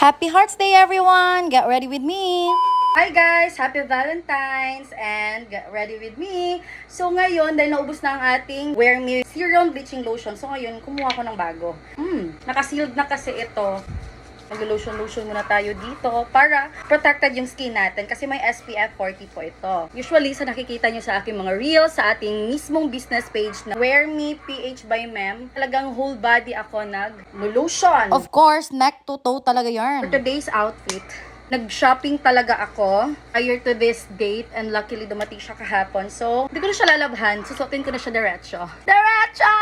Happy Hearts Day, everyone! Get ready with me! Hi guys! Happy Valentine's and get ready with me. So ngayon, dahil naubos na ang ating Wear Me Serum Bleaching Lotion. So ngayon, kumuha ko ng bago. Nakasealed na kasi ito. Mag-lotion-lotion muna tayo dito para protected yung skin natin kasi may SPF 40 po ito. Usually, sa nakikita nyo sa aking mga reels, sa ating mismong business page na Wear Me PH by Mem, talagang whole body ako nag-lotion. Of course, neck to toe talaga yarn. For today's outfit, nag-shopping talaga ako prior to this date and luckily dumating siya kahapon. So, hindi ko na siya lalabhan. Susuotin ko na siya diretso. Diretso!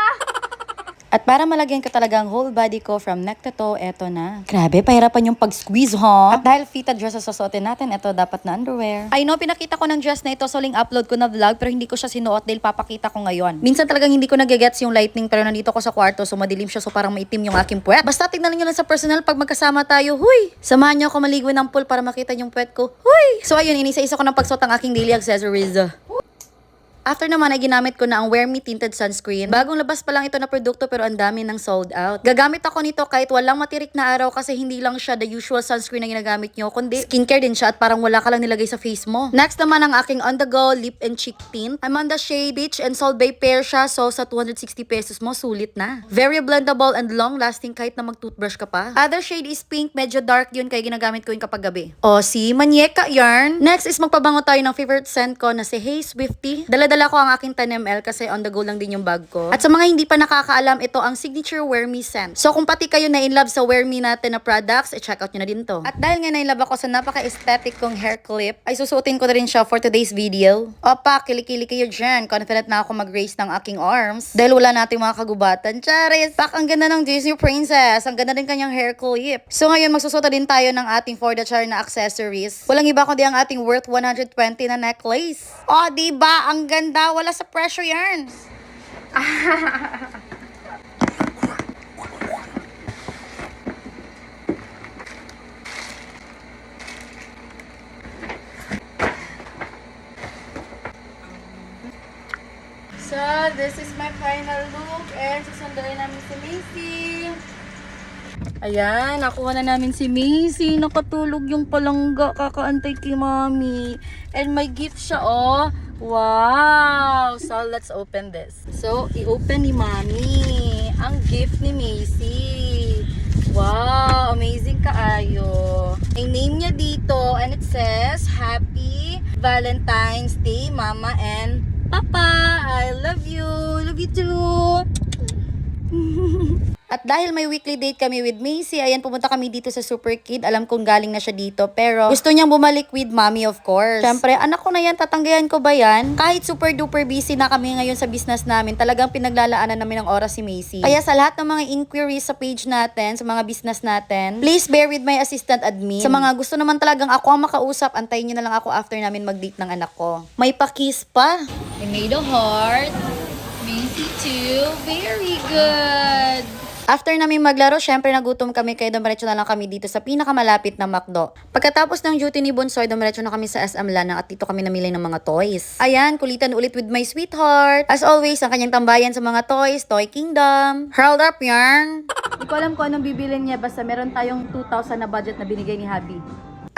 At para malagyan ka talagang whole body ko from neck to toe, eto na. Grabe, pahirapan yung pag-squeeze, ha? At dahil fitted dress sa susuotin natin, eto dapat na underwear. I know, pinakita ko ng dress na ito, so upload ko na vlog, pero hindi ko siya sinuot dahil papakita ko ngayon. Minsan talagang hindi ko nagigets yung lighting, pero nandito ko sa kwarto, so madilim siya, so parang maitim yung aking puwet. Basta tignan niyo lang sa personal pag magkasama tayo, huy! Samahan niyo ako maligo ng pool para makita yung puwet ko, huy! So ayun, inisa-isa ko ng pagsuot ang aking daily accessories. After naman ay ginamit ko na ang Wear Me Tinted Sunscreen. Bagong labas pa lang ito na produkto pero ang dami ng sold out. Gagamit ako nito kahit walang matirik na araw kasi hindi lang siya the usual sunscreen na ginagamit nyo, kundi skincare din siya at parang wala ka lang nilagay sa face mo. Next naman ang aking on the go lip and cheek tint. I'm on the shade Beach and Salt Bay Pear siya, so sa 260 pesos mo sulit na. Very blendable and long lasting kahit na mag-toothbrush ka pa. Other shade is pink, medyo dark yun kaya ginagamit ko yung kapag gabi. O si Manieka yarn. Next is magpabango tayo ng favorite scent ko na si Hey Swifty. Dala ko ang aking 10 ml kasi on the go lang din yung bag ko. At sa mga hindi pa nakakaalam, ito ang signature Wear Me scent. So kung pati kayo na in love sa Wear Me natin na products, check out nyo na din to. At dahil nga na in love ako sa napaka-aesthetic kong hair clip, ay susuotin ko na rin siya for today's video. Opa, kilikili kayo dyan. Confident na ako mag-raise ng aking arms. Dahil wala nating mga kagubatan. Charis! Pak, ang ganda ng Disney Princess. Ang ganda din kanyang hair clip. So ngayon, magsusuot din tayo ng ating for the char na accessories. Walang iba kundi ang ating worth 120 na necklace. O, diba? Ang ganda. Wala sa pressure yarn. So, this is my final look and susunduin namin si Macy. Ayan, nakuha na namin si Macy. Nakatulog yung palangga, kakaantay kay Mommy. And may gift siya, oh. Wow! So, let's open this. So, i-open ni Mommy ang gift ni Macy. Wow! Amazing kaayo. May name niya dito and it says, Happy Valentine's Day, Mama and Papa. I love you. Love you too. At dahil may weekly date kami with Macy, ayan, pumunta kami dito sa Super Kid. Alam kong galing na siya dito, pero gusto niyang bumalik with Mommy, of course. Siyempre, anak ko na yan, tatanggayan ko ba yan? Kahit super duper busy na kami ngayon sa business namin, talagang pinaglalaanan namin ng oras si Macy. Kaya sa lahat ng mga inquiries sa page natin, sa mga business natin, please bear with my assistant admin. Sa mga gusto naman talagang ako ang makausap, antayin niyo na lang ako after namin mag-date ng anak ko. May pa-kiss pa. I made a heart. Macy too. Very good. After namin maglaro, syempre nagutom kami kaya dumiretso na lang kami dito sa pinakamalapit na McDo. Pagkatapos ng duty ni Bonsoy, dumiretso na kami sa SM Lanang at dito kami namili ng mga toys. Ayan, kulitan ulit with my sweetheart. As always, ang kanyang tambayan sa mga toys, Toy Kingdom. Hurled up yarn. Hindi ko alam kung anong bibilin niya, basta meron tayong 2,000 na budget na binigay ni Habi.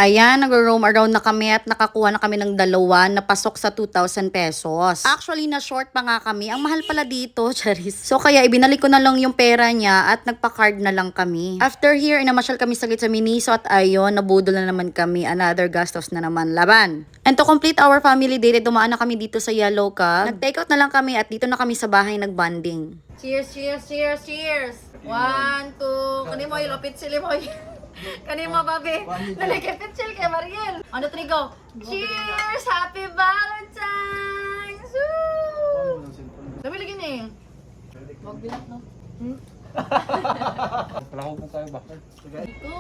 Ayan, nag-roam around na kami at nakakuha na kami ng dalawa na pasok sa 2,000 pesos. Actually, na-short pa nga kami. Ang mahal pala dito, charis. So, kaya ibinalik ko na lang yung pera niya at nagpa-card na lang kami. After here, inamasyal kami saglit sa Miniso at ayun, nabudol na naman kami. Another gastos na naman laban. And to complete our family date, dumaan na kami dito sa Yellow Cab. Nag-take out na lang kami at dito na kami sa bahay nagbanding. Cheers, cheers, cheers, cheers! 1, 2, kanimo ilapit sila mo. Kanimo, babe. Nalikipit chill kay Mariel. Ano, Trigo? Cheers! Happy Valentine's! Woo! Dami lagi na eh. Wag bilat, no? Palako po tayo ba? Ito.